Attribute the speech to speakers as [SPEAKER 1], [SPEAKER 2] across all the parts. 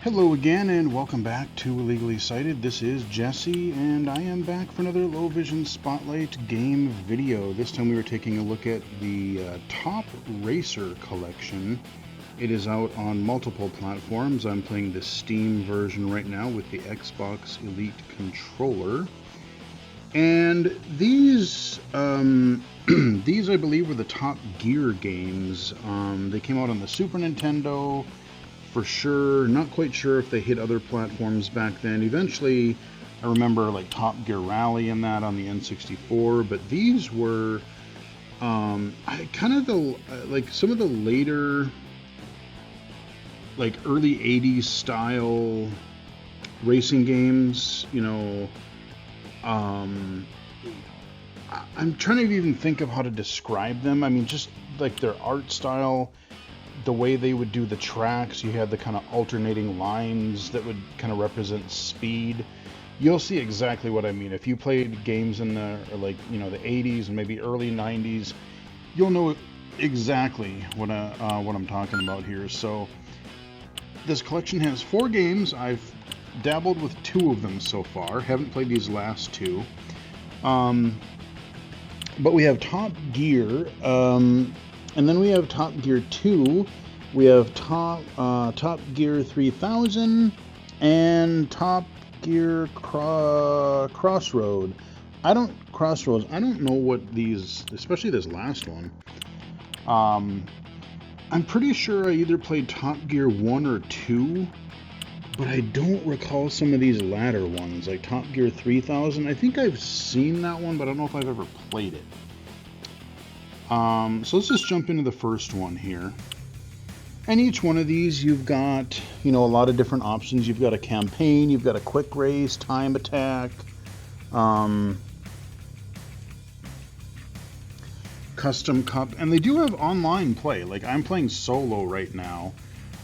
[SPEAKER 1] Hello again and welcome back to Illegally Cited. This is Jesse and I am back for another Low Vision Spotlight game video. This time we were taking a look at the Top Racer collection. It is out on multiple platforms. I'm playing the Steam version right now with the Xbox Elite controller. And these these I believe were the Top Gear games. They came out on the Super Nintendo. For sure, not quite sure if they hit other platforms back then. Eventually, I remember like Top Gear Rally and that on the N64, but these were kind of the like some of the later, like early '80s style racing games. You know, I'm trying to even think of how to describe them. I mean, just like their art style. The way they would do the tracks, you had the kind of alternating lines that would kind of represent speed. You'll see exactly what I mean. If you played games in the like the 80s and maybe early 90s, you'll know exactly what I'm talking about here. So this collection has 4 games. I've dabbled with 2 of them so far. Haven't played these last 2. But we have Top Gear. And then we have Top Gear 2, we have Top Gear 3000, and Top Gear Crossroads. I don't know what these, especially this last one. I'm pretty sure I either played Top Gear 1 or 2, but I don't recall some of these latter ones, like Top Gear 3000. I think I've seen that one, but I don't know if I've ever played it. So let's just jump into the first one here. And each one of these, you've got, a lot of different options. You've got a campaign, you've got a quick race, time attack, custom cup, and they do have online play. Like I'm playing solo right now,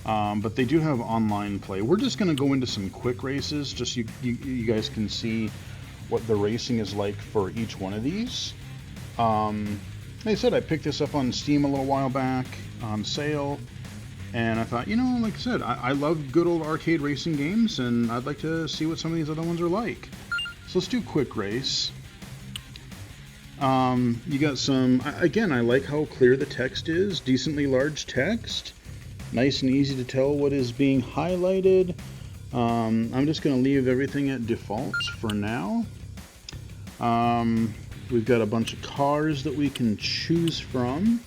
[SPEAKER 1] but they do have online play. We're just going to go into some quick races, just so you guys can see what the racing is like for each one of these. Like I said, I picked this up on Steam a little while back on sale, and I thought, like I said, I love good old arcade racing games, and I'd like to see what some of these other ones are like. So let's do quick race. You got some, again, I like how clear the text is, decently large text, nice and easy to tell what is being highlighted. I'm just going to leave everything at defaults for now. We've got a bunch of cars that we can choose from.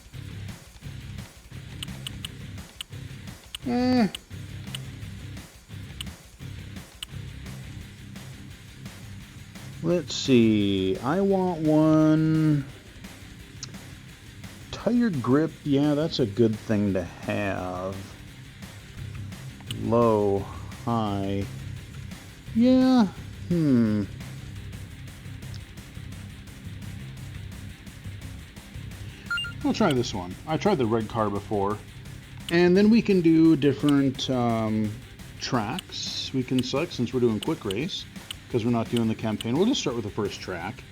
[SPEAKER 1] Let's see. I want one. Tire grip. Yeah, that's a good thing to have. Low, high. Yeah. I'll try this one. I tried the red car before. And then we can do different tracks we can select since we're doing quick race, because we're not doing the campaign. We'll just start with the first track.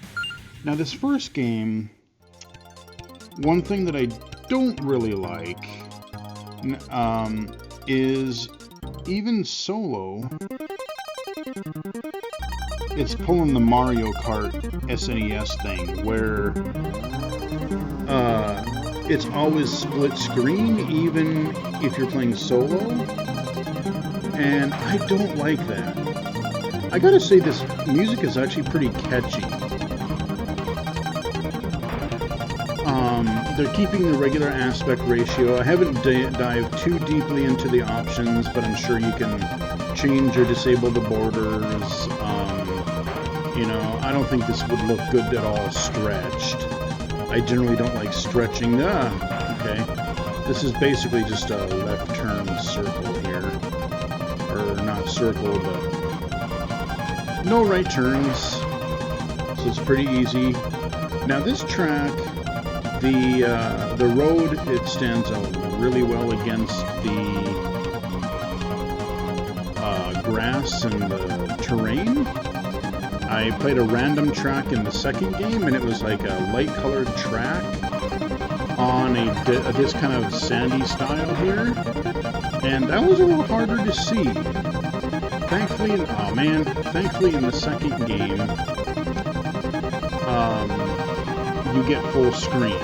[SPEAKER 1] Now this first game, one thing that I don't really like is even solo, it's pulling the Mario Kart SNES thing where it's always split screen, even if you're playing solo, and I don't like that. I gotta say, this music is actually pretty catchy. They're keeping the regular aspect ratio. I haven't dived too deeply into the options, but I'm sure you can change or disable the borders. I don't think this would look good at all stretched. I generally don't like stretching. Okay. This is basically just a left turn circle here. Or not circle, but no right turns. So it's pretty easy. Now this track, the road, it stands out really well against the grass and the terrain. I played a random track in the second game, and it was like a light-colored track on this kind of sandy style here. And that was a little harder to see. Thankfully, oh man, thankfully in the second game, you get full screen.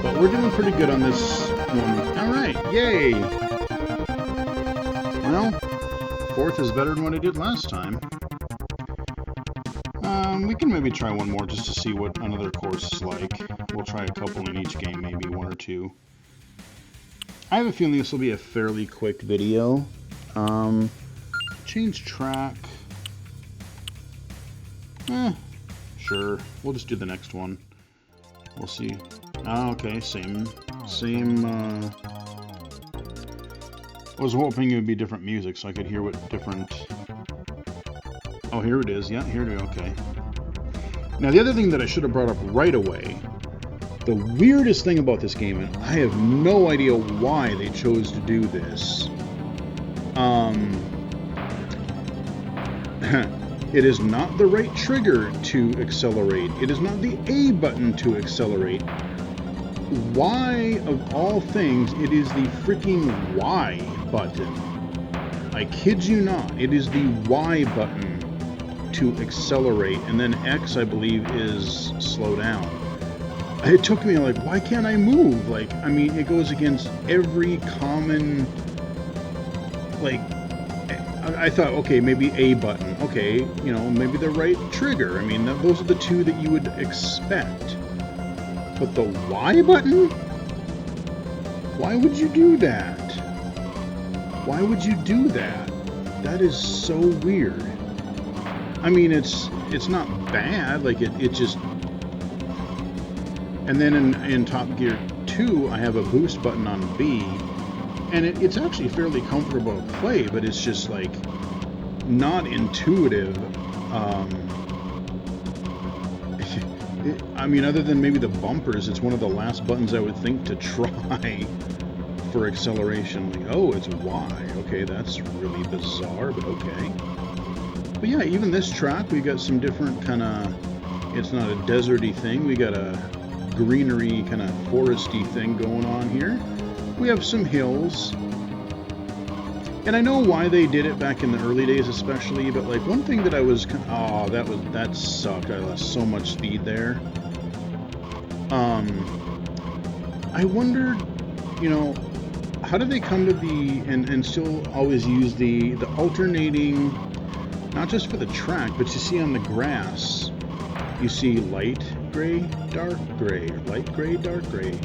[SPEAKER 1] But we're doing pretty good on this one. Alright, yay! Well, fourth is better than what I did last time. We can maybe try one more just to see what another course is like. We'll try a couple in each game, maybe one or two. I have a feeling this will be a fairly quick video. Change track. Sure. We'll just do the next one. We'll see. Oh, okay, same. I was hoping it would be different music so I could hear what different... Oh, here it is. Yeah, here it is. Okay. Now, the other thing that I should have brought up right away, the weirdest thing about this game, and I have no idea why they chose to do this, it is not the right trigger to accelerate. It is not the A button to accelerate. Why, of all things, it is the freaking Y button. I kid you not. It is the Y button to accelerate, and then X, I believe, is slow down. It took me like, why can't I move? Like, I mean, it goes against every common, like, I thought, okay, maybe A button. Okay, you know, maybe the right trigger. I mean, those are the two that you would expect. But the Y button? Why would you do that? Why would you do that? That is so weird. I mean, it's not bad, like it just... And then in Top Gear 2, I have a boost button on B, and it's actually fairly comfortable to play, but it's just, like, not intuitive. I mean, other than maybe the bumpers, it's one of the last buttons I would think to try for acceleration. Like, oh, it's Y. Okay, that's really bizarre, but okay. But yeah, even this track, we got some different kind of, it's not a deserty thing, we got a greenery kind of foresty thing going on here. We have some hills. And I know why they did it back in the early days especially, but like one thing that I was, oh, that sucked. I lost so much speed there. I wondered, you know, how did they come to be and still always use the alternating, not just for the track, but you see on the grass, you see light gray, dark gray, or light gray, dark gray,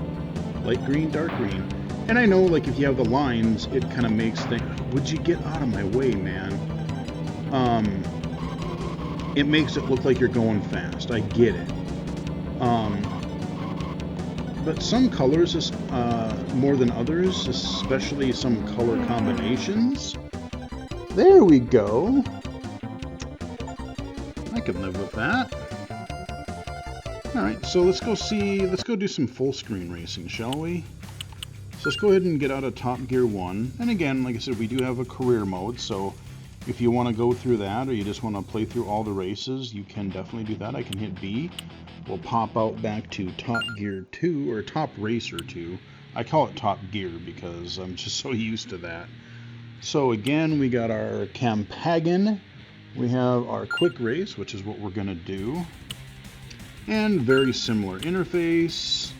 [SPEAKER 1] light green, dark green. And I know, like, if you have the lines, it kind of makes things, would you get out of my way, man? It makes it look like you're going fast. I get it. But some colors, more than others, especially some color combinations. There we go. I can live with that. Alright, so let's go do some full screen racing, shall we? So let's go ahead and get out of Top Gear 1. And again, like I said, we do have a career mode, so if you want to go through that or you just want to play through all the races, you can definitely do that. I can hit B. We'll pop out back to Top Gear 2, or Top Racer 2. I call it Top Gear because I'm just so used to that. So again, we got our Campagan. We have our quick race, which is what we're going to do. And very similar interface.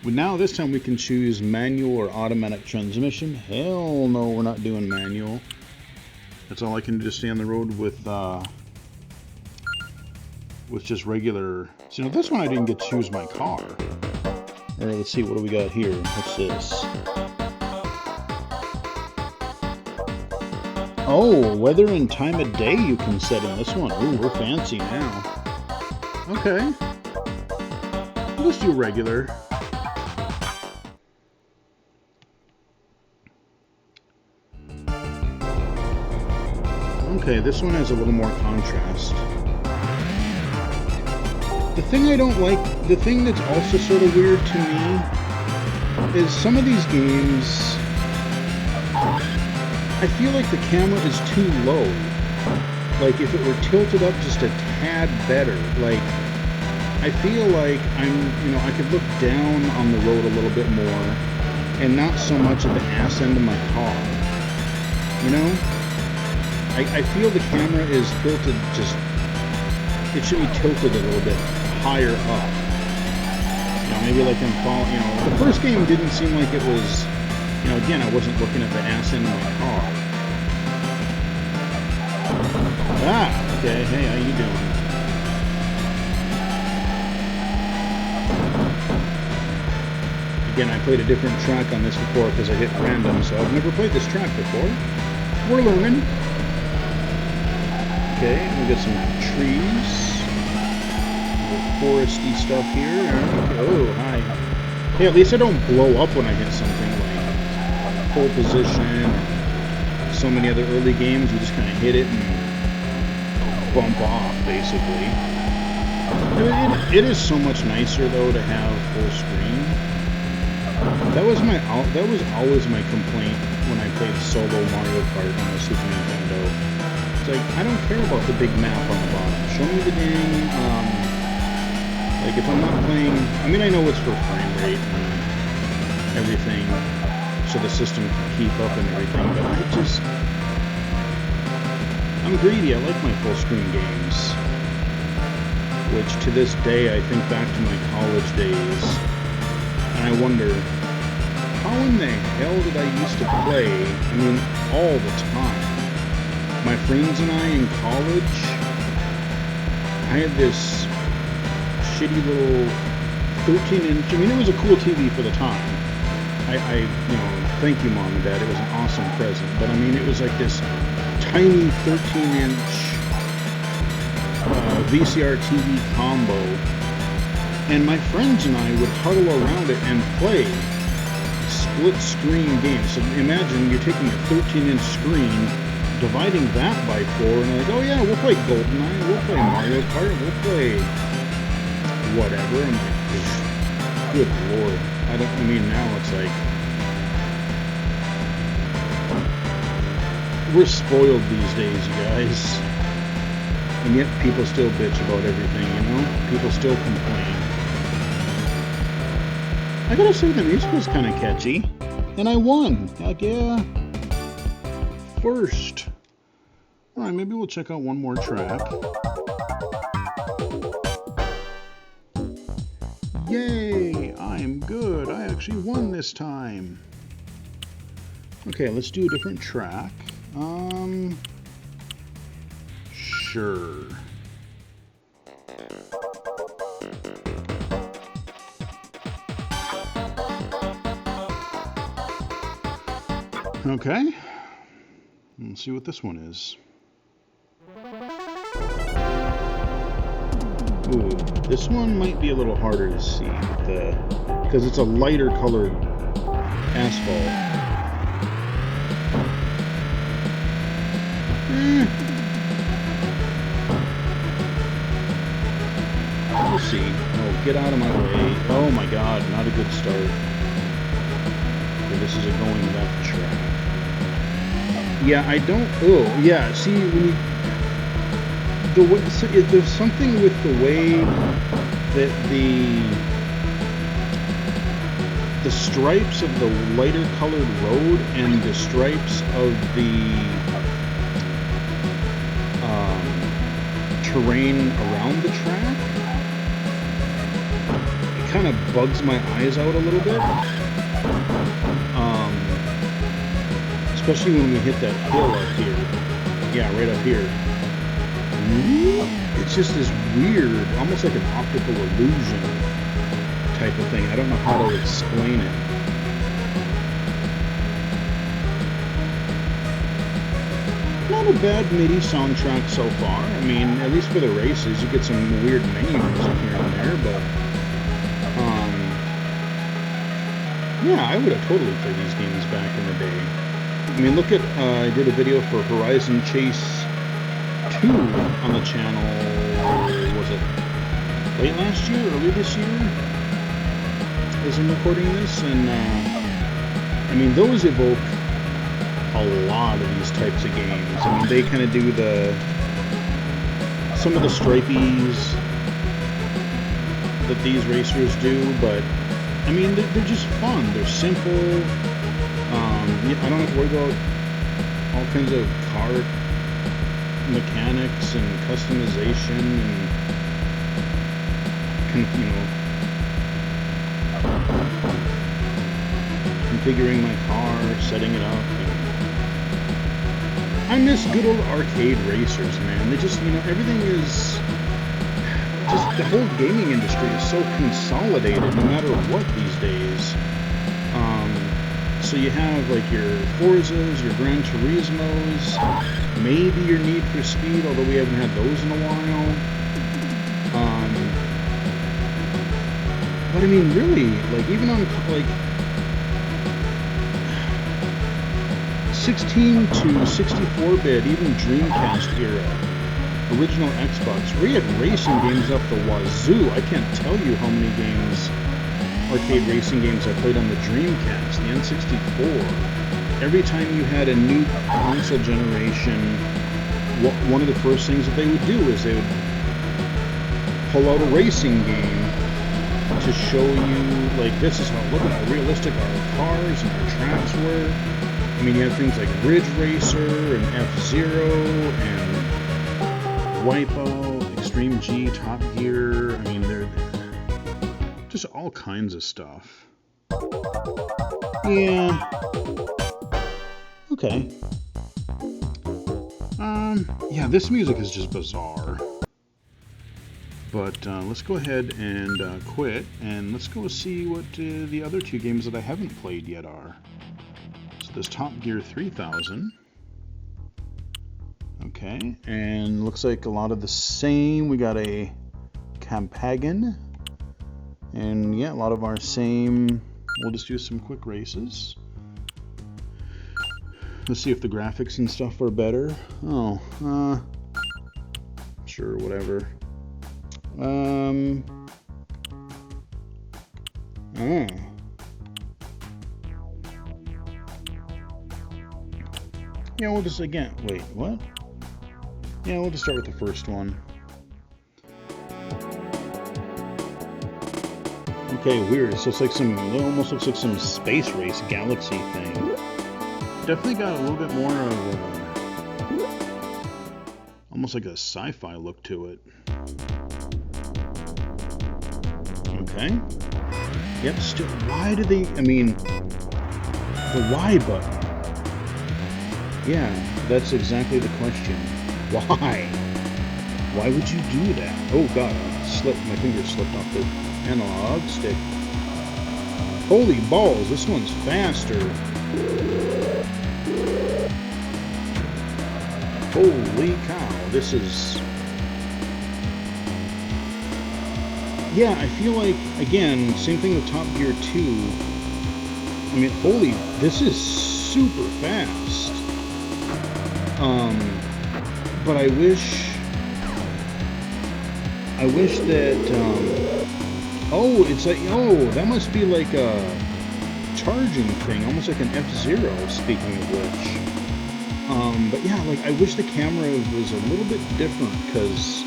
[SPEAKER 1] But now this time we can choose manual or automatic transmission. Hell no, we're not doing manual. That's all I can do to stay on the road with just regular. So, you know, this one I didn't get to choose my car. Alright, let's see, what do we got here? What's this? Oh, weather and time of day you can set in this one. Ooh, we're fancy now. Okay. Let's do regular. Okay, this one has a little more contrast. The thing I don't like, the thing that's also sort of weird to me, is some of these games, I feel like the camera is too low. Like if it were tilted up just a tad better, like I feel like I could look down on the road a little bit more and not so much at the ass end of my car. You know? I feel the camera is tilted it should be tilted a little bit higher up. Maybe like I'm following, the first game didn't seem like it was, again, I wasn't looking at the ass end of my car. Ah, okay, hey, how you doing? Again, I played a different track on this before because I hit random, so I've never played this track before. We're learning. Okay, we got some trees. Foresty stuff here. Oh, hi. Hey, at least I don't blow up when I hit something like pole position or so many other early games. You just kind of hit it and bump off, basically. It is so much nicer, though, to have full screen. That was always my complaint when I played solo Mario Kart on the Super Nintendo. It's like, I don't care about the big map on the bottom. Show me the dang, like if I'm not playing, I know it's for frame rate and everything, so the system can keep up and everything, but I'm greedy. I like my full screen games, which to this day I think back to my college days, and I wonder, how in the hell did I used to play, all the time. My friends and I in college, I had this shitty little 13-inch, it was a cool TV for the time. Thank you, Mom and Dad, it was an awesome present, but it was like this tiny 13-inch VCR TV combo, and my friends and I would huddle around it and play split screen games. So imagine you're taking a 13-inch screen, dividing that by 4, and they're like, oh yeah, we'll play GoldenEye, we'll play Mario Kart, we'll play whatever. I'm like, good lord. Now it's like, we're spoiled these days, you guys. And yet people still bitch about everything, People still complain. I gotta say, the music was kind of catchy. And I won. Heck yeah. First. Alright, maybe we'll check out one more track. Yay! I'm good. I actually won this time. Okay, let's do a different track. Sure. Okay. Let's see what this one is. Ooh, this one might be a little harder to see because it's a lighter colored asphalt. We'll see. Oh, get out of my way. Oh my god, not a good start. Okay, this is a going left track. Yeah, I don't... Oh, yeah, see, when you... There's something with the way that the stripes of the lighter colored road and the stripes of the terrain around the track, it kind of bugs my eyes out a little bit. Especially when we hit that hill up here. Yeah, right up here. It's just this weird, almost like an optical illusion type of thing. I don't know how to explain it. Not a bad MIDI soundtrack so far. At least for the races, you get some weird menu music here and there, but yeah, I would have totally played these games back in the day. Look at, I did a video for Horizon Chase 2 on the channel, was it late last year, early this year, as I'm recording this, and those evoke a lot of these types of games. They kind of do some of the stripies, that these racers do, but I mean, they're just fun. They're simple. I don't have to worry about all kinds of car mechanics and customization and configuring my car, setting it up. I miss good old arcade racers, man. They just, everything is just, the whole gaming industry is so consolidated no matter what these days. So you have like your Forzas, your Gran Turismos, maybe your Need for Speed, although we haven't had those in a while. But I mean, really, like even on like 16 to 64-bit, even Dreamcast era, original Xbox, we had racing games up the wazoo. I can't tell you how many games, arcade racing games I played on the Dreamcast, the N64. Every time you had a new console generation, one of the first things that they would do is they would pull out a racing game to show you, like, this is look at how realistic our cars and our tracks were. I mean, you had things like Ridge Racer and F-Zero and Wipeout, Extreme G, Top Gear. I mean, they're just all kinds of stuff. Yeah. Okay. Yeah, this music is just bizarre. But let's go ahead and quit, and let's go see what the other two games that I haven't played yet are. So there's Top Gear 3000. Okay, and looks like a lot of the same. We got a Campagan, and yeah, a lot of our same. We'll just do some quick races. Let's see if the graphics and stuff are better. Oh, sure, whatever. Yeah, we'll just wait, what? Yeah, we'll just start with the first one. Okay, weird. So it's like it almost looks like some space race galaxy thing. Definitely got a little bit more of almost like a sci-fi look to it. Okay. Yep, still, why do they, the Y button. Yeah, that's exactly the question. Why? Why would you do that? Oh god, my finger slipped off the analog stick. Holy balls, this one's faster. Holy cow, this is... Yeah, I feel like, again, same thing with Top Gear 2. I mean, this is super fast. But I wish that, it's like, that must be like a charging thing, almost like an F-Zero, speaking of which. But yeah, like, I wish the camera was a little bit different, because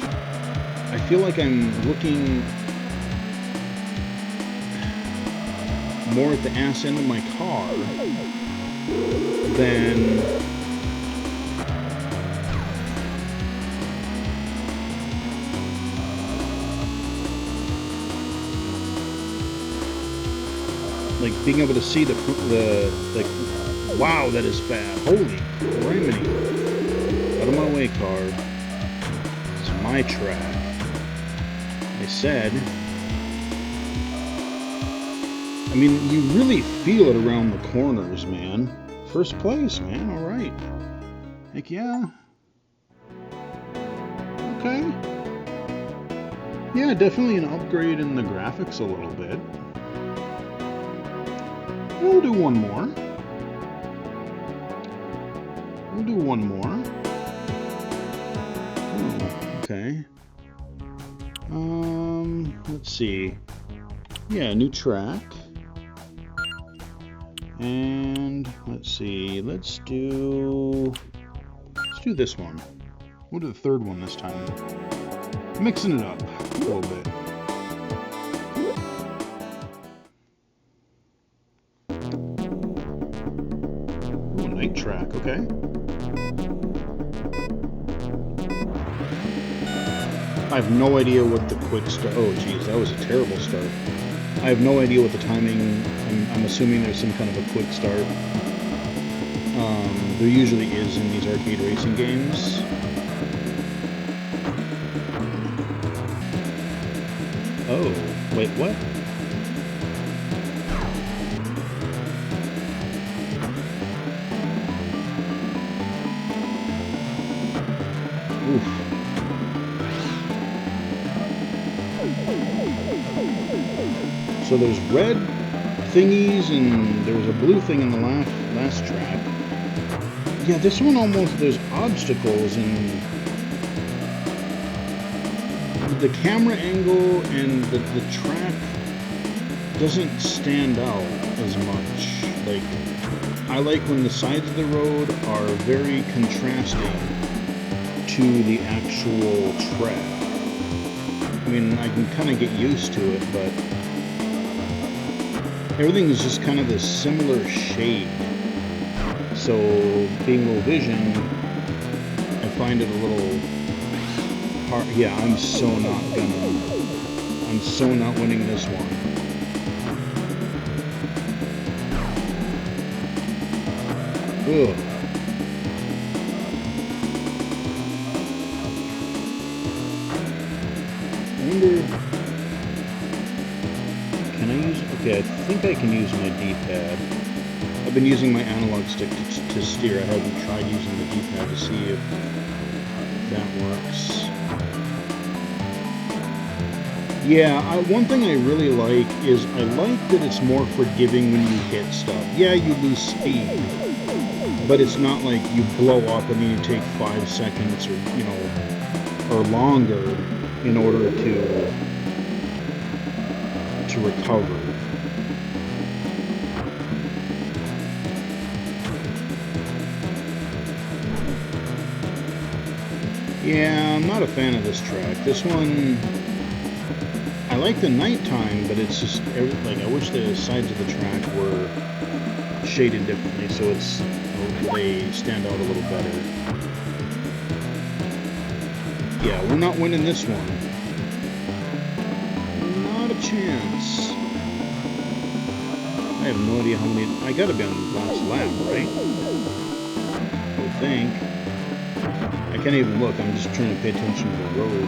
[SPEAKER 1] I feel like I'm looking more at the ass end of my car than like being able to see the like, wow, that is fast. Holy criminy. Out of my way, car. It's my track. I said. I mean, you really feel it around the corners, man. First place, man. All right. Heck yeah. Okay. Yeah, definitely an upgrade in the graphics a little bit. We'll do one more. We'll do one more. Oh, okay. Let's see. Yeah, new track. And let's see. Let's do this one. We'll do the third one this time. Mixing it up a little bit. track. Okay. I have no idea what the quick start... Oh, geez, that was a terrible start. I have no idea what the timing... I'm assuming there's some kind of a quick start. There usually is in these arcade racing games. Oh, wait, what? Oof. So there's red thingies and there was a blue thing in the last track. Yeah, this one almost, there's obstacles and the camera angle and the track doesn't stand out as much. Like, I like when the sides of the road are very contrasting to the actual track. I mean, I can kind of get used to it, but everything is just kind of this similar shade. So, being low vision, I find it a little hard. Yeah, I'm so not winning this one. Ugh. I wonder, can I use, okay, I think I can use my D-pad. I've been using my analog stick to steer. I haven't tried using the D-pad to see if that works. Yeah, one thing I really like is I like that it's more forgiving when you hit stuff. Yeah, you lose speed, but it's not like you blow up and then you take 5 seconds or, you know, or longer in order to recover. Yeah, I'm not a fan of this track. This one, I like the nighttime, but it's just, like, I wish the sides of the track were shaded differently so they stand out a little better. Yeah, we're not winning this one. Not a chance. I have no idea how many... I gotta be on the last lap, right? I would think. I can't even look, I'm just trying to pay attention to the road.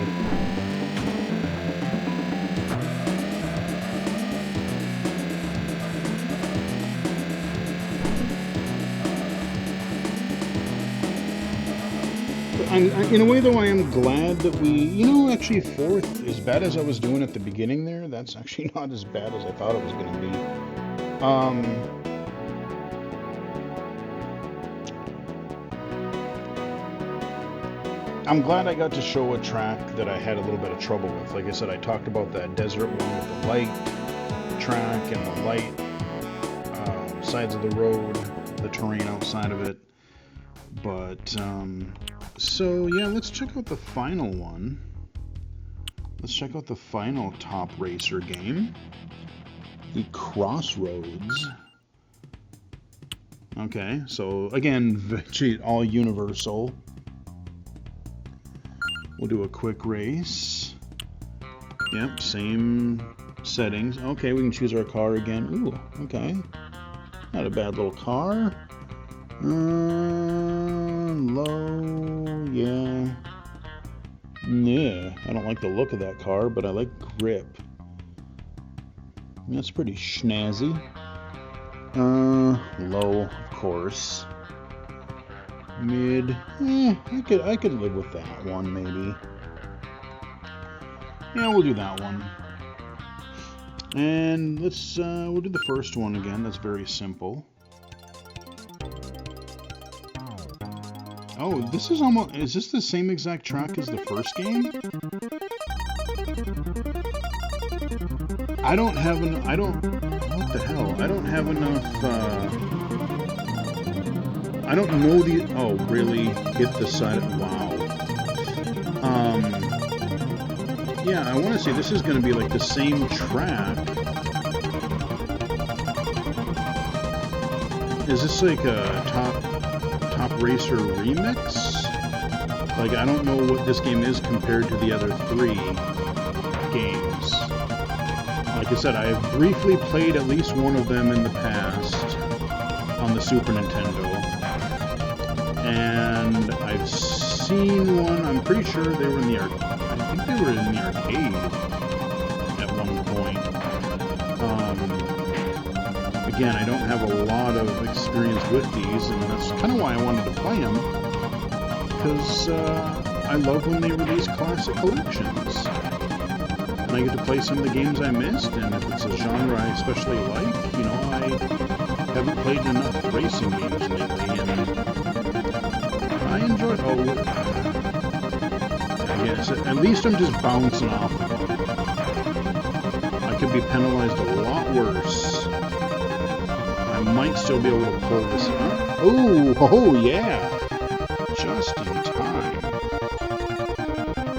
[SPEAKER 1] In a way, though, I am glad that we, you know, actually fourth, as bad as I was doing at the beginning there, that's actually not as bad as I thought it was going to be. I'm glad I got to show a track that I had a little bit of trouble with. Like I said, I talked about that desert one with the light track and the light sides of the road, the terrain outside of it. But, so yeah, let's check out the final one. Let's check out the final Top Racer game. The Crossroads. Okay, so again, all universal. We'll do a quick race. Yep, same settings. Okay, we can choose our car again. Ooh, okay. Not a bad little car. Low, yeah. Yeah, I don't like the look of that car, but I like grip. That's pretty snazzy. Low, of course. Mid, I could live with that one, maybe. Yeah, we'll do that one. And let's, we'll do the first one again. That's very simple. Oh, this is almost... Is this the same exact track as the first game? I don't have an... I don't... What the hell? I don't have enough... I don't know the... Oh, really? Hit the side of... Wow. Yeah, I want to say this is going to be like the same track. Is this like a top... Top Racer Remix. Like, I don't know what this game is compared to the other 3 games. Like I said, I have briefly played at least one of them in the past on the Super Nintendo. And I've seen one, I'm pretty sure they were in the I think they were in the arcade at one point. Again, I don't have a lot of experience with these, and that's kind of why I wanted to play them, because I love when they release classic collections. And I get to play some of the games I missed, and if it's a genre I especially like, you know, I haven't played enough racing games lately, and I enjoy it. Oh, I guess at least I'm just bouncing off of them. I could be penalized a lot worse. I might still be able to pull this up. Oh, yeah! Just in time.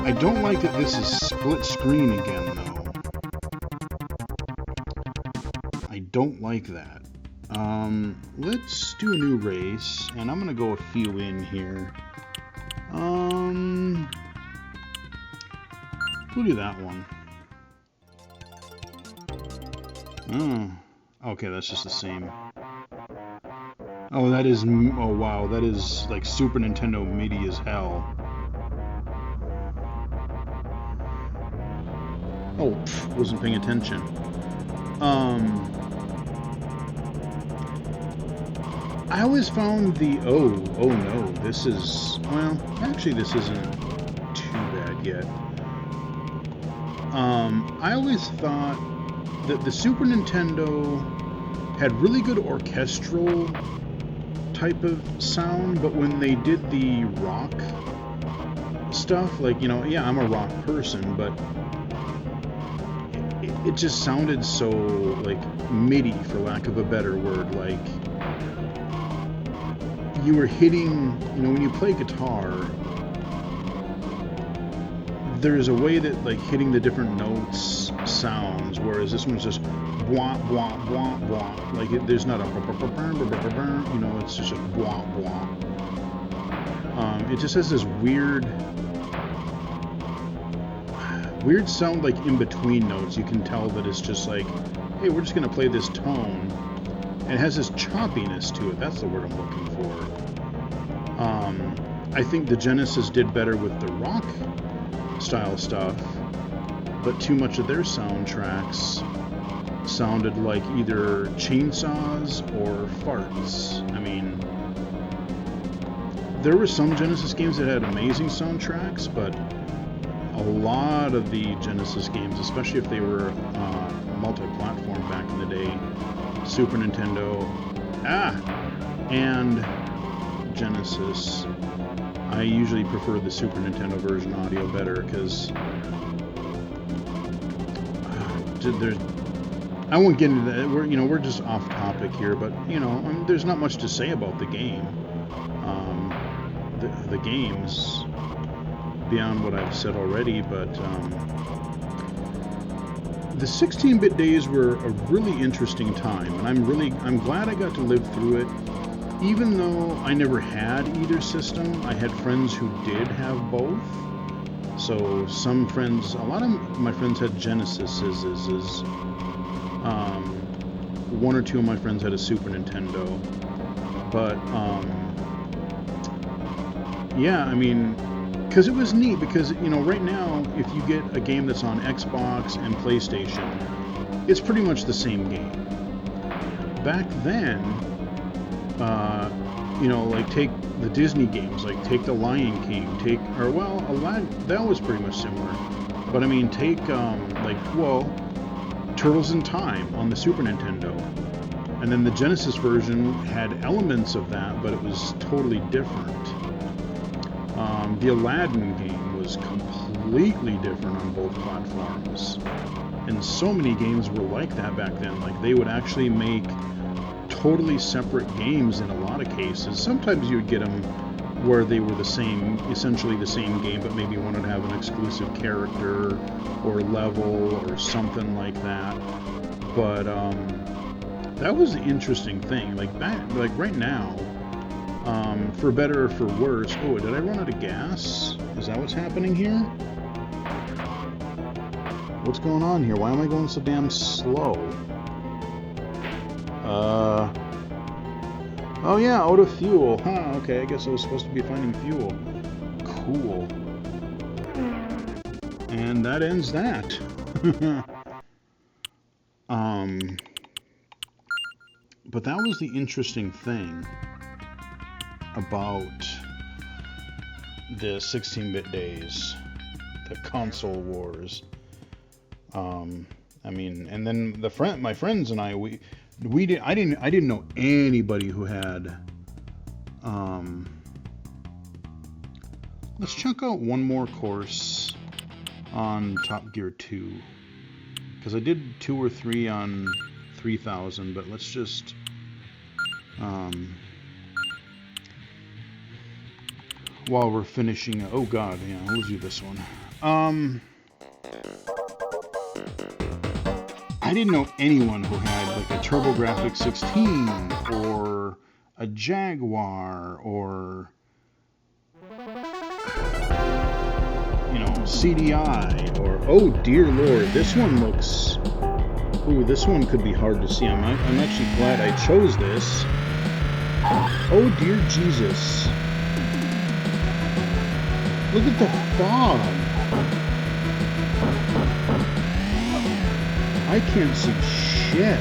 [SPEAKER 1] I don't like that this is split screen again, though. I don't like that. Let's do a new race, and I'm gonna go a few in here. We'll do that one. Okay, that's just the same. Oh, that is... Oh, wow, that is, like, Super Nintendo MIDI as hell. Oh, wasn't paying attention. I always found the... Oh no, this is... Well, actually, this isn't too bad yet. I always thought that the Super Nintendo had really good orchestral type of sound, but when they did the rock stuff, like, you know, yeah, I'm a rock person, but it just sounded so, like, MIDI, for lack of a better word. Like, you were hitting, you know, when you play guitar, there's a way that, like, hitting the different notes sounds, whereas this one's just bwah, bwah, bwah, bwah. Like, there's not a, you know, it's just a bwah, bwah. It just has this weird sound, like, in between notes. You can tell that it's just like, hey, we're just going to play this tone. And it has this choppiness to it. That's the word I'm looking for. I think the Genesis did better with the rock style stuff, but too much of their soundtracks sounded like either chainsaws or farts. I mean, there were some Genesis games that had amazing soundtracks, but a lot of the Genesis games, especially if they were multi-platform back in the day, Super Nintendo, and Genesis, I usually prefer the Super Nintendo version audio better, because I won't get into that. We're just off topic here, but there's not much to say about the game. The games beyond what I've said already, but the 16-bit days were a really interesting time, and I'm glad I got to live through it. Even though I never had either system, I had friends who did have both. So some friends, a lot of my friends had Genesises. One or two of my friends had a Super Nintendo. But yeah, I mean, because it was neat. Because right now, if you get a game that's on Xbox and PlayStation, it's pretty much the same game. Back then, like take the Disney games, like take the Lion King, Aladdin, that was pretty much similar. But I mean, take Turtles in Time on the Super Nintendo, and then the Genesis version had elements of that, but it was totally different. The Aladdin game was completely different on both platforms, and so many games were like that back then. Like, they would actually make totally separate games in a lot of cases. Sometimes you would get them where they were essentially the same game, but maybe one would have an exclusive character or level or something like that. But that was the interesting thing. Like right now, For better or for worse. Oh, did I run out of gas? Is that what's happening here? What's going on here? Why am I going so damn slow? Oh yeah, out of fuel. Huh, okay, I guess I was supposed to be finding fuel. Cool. And that ends that. But that was the interesting thing about the 16-bit days, the console wars. I mean, and then my friends and I I didn't know anybody who had. Let's check out one more course on Top Gear 2, because I did 2 or 3 on 3000, but let's just while we're finishing. Oh god, yeah, let's do this one. I didn't know anyone who had like a TurboGrafx 16 or a Jaguar or, you know, CDI or, oh dear lord, this one looks, ooh, this one could be hard to see. I'm actually glad I chose this. Oh dear Jesus. Look at the fog. I can't see shit.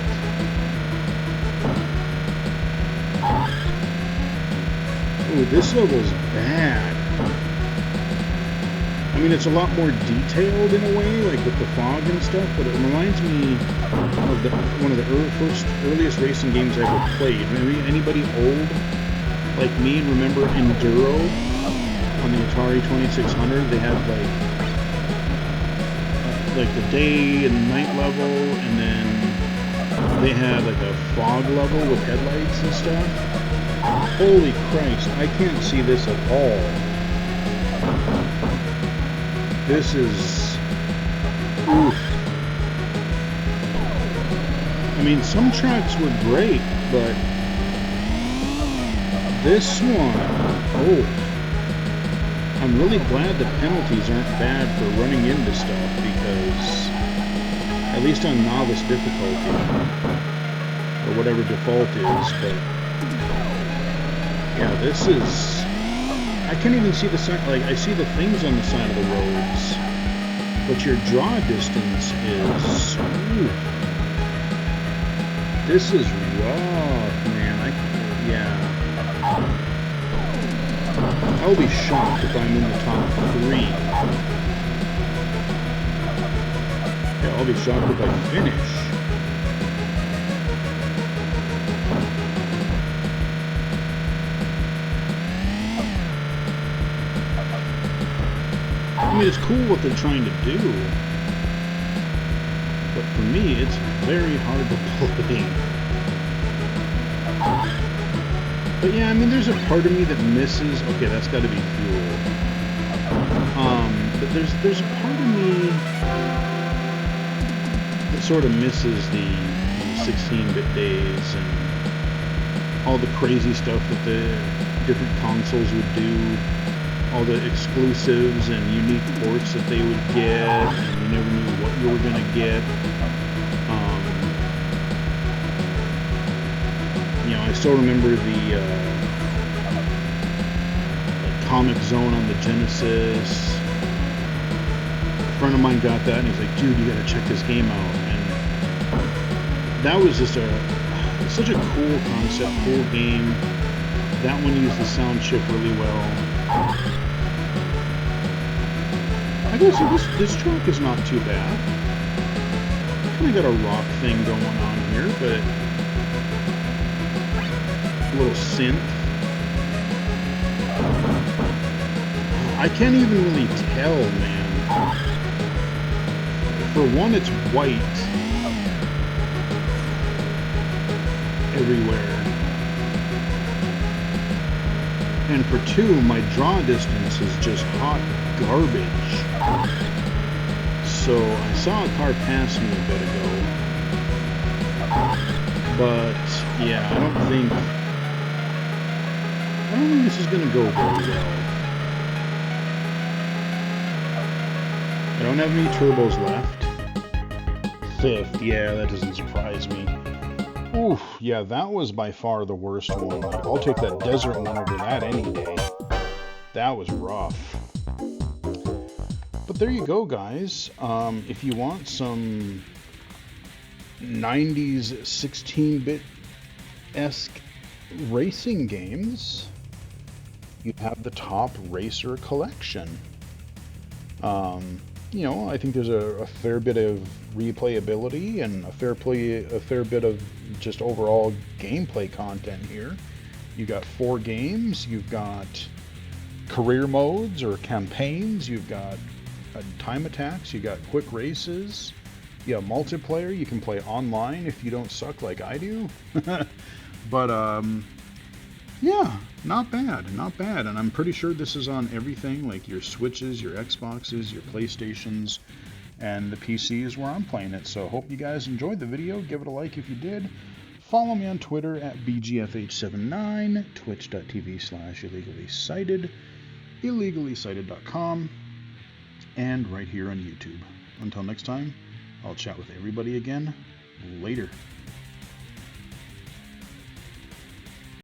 [SPEAKER 1] Ooh, this level's bad. I mean, it's a lot more detailed in a way, like with the fog and stuff, but it reminds me of one of the earliest racing games I ever played. Maybe anybody old like me and remember Enduro on the Atari 2600? They had like the day and night level, and then they had like a fog level with headlights and stuff. Holy Christ, I can't see this at all. This is, oof. I mean, some tracks were great, but this one, oh. I'm really glad the penalties aren't bad for running into stuff, because at least on novice difficulty, or whatever default is, but yeah, this is, I can't even see the sign, like I see the things on the side of the roads, but your draw distance is, ooh, this is rough, man. Yeah. I'll be shocked if I'm in the top 3. Yeah, I'll be shocked if I finish. I mean, it's cool what they're trying to do, but for me, it's very hard to play. But yeah, I mean, there's a part of me that misses. Okay, that's got to be fuel. But there's a part of me that sort of misses the 16-bit days and all the crazy stuff that the different consoles would do, all the exclusives and unique ports that they would get, and you never knew what you were gonna get. You know, I still remember the Comic Zone on the Genesis. A friend of mine got that, and he's like, dude, you gotta check this game out. And that was just such a cool concept, cool game. That one used the sound chip really well. I gotta say, this track is not too bad. Kinda got a rock thing going on here, but a little synth. I can't even really tell, man. For one, it's white everywhere. And for two, my draw distance is just hot garbage. So I saw a car pass me a bit ago. But yeah, I don't think I don't think this is going to go very well. I don't have any turbos left. 5th, yeah, that doesn't surprise me. Oof, yeah, that was by far the worst one. I'll take that desert one over that any day. That was rough. But there you go, guys. If you want some 90s 16-bit-esque racing games, you have the Top Racer collection. You know, I think there's a fair bit of replayability and a fair bit of just overall gameplay content here. You've got 4 games. You've got career modes or campaigns. You've got time attacks. You got quick races. You have multiplayer. You can play online if you don't suck like I do. But yeah, not bad, not bad. And I'm pretty sure this is on everything, like your Switches, your Xboxes, your PlayStations, and the PCs where I'm playing it. So hope you guys enjoyed the video. Give it a like if you did. Follow me on Twitter at BGFH79, twitch.tv/illegally-cited, illegally-cited.com, and right here on YouTube. Until next time, I'll chat with everybody again later.